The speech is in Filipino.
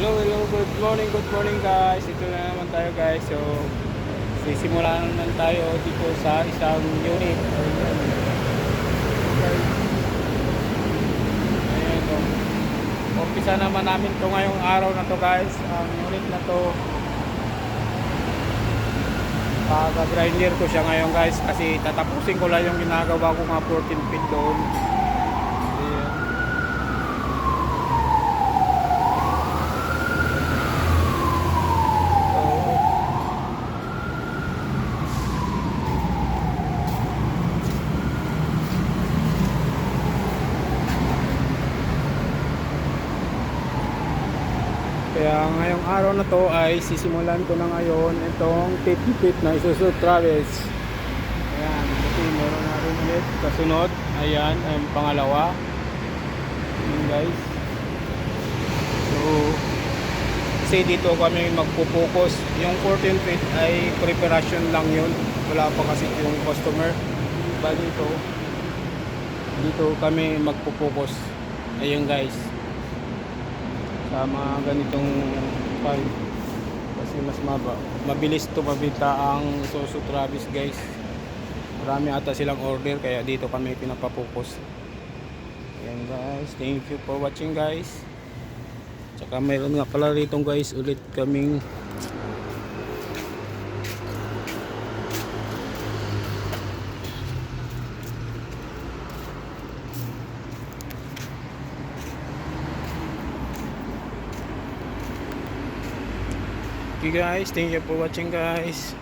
Good morning guys. Ito na naman tayo guys. So, sisimulan na tayo dito sa isang unit. Ayan o. Umpisa naman namin to ngayong araw na to guys. Ang unit na to, pag-grinder ko siya ngayon guys. Kasi tatapusin ko lang yung ginagawa ko mga 14 feet doon. Ayan. Kaya ngayong araw na to ay sisimulan ko na ngayon itong 50 feet na Isuzu Travis. Ayan, kasi meron na rin ulit kasunod. Ayan, ang pangalawa. Ayan guys. So, kasi dito kami magpo-focus. Yung 14 feet ay preparation lang yun. Wala pa kasi yung customer. Diba dito kami magpo-focus. Ayan guys, sa mga ganitong pipe kasi mas mabilis to mabita ang Isuzu Travis guys. Marami ata silang order kaya dito kami pinapapokus. Ayan guys, thank you for watching guys. Tsaka mayroon nga pala rito guys ulit kaming okay guys, thank you for watching guys.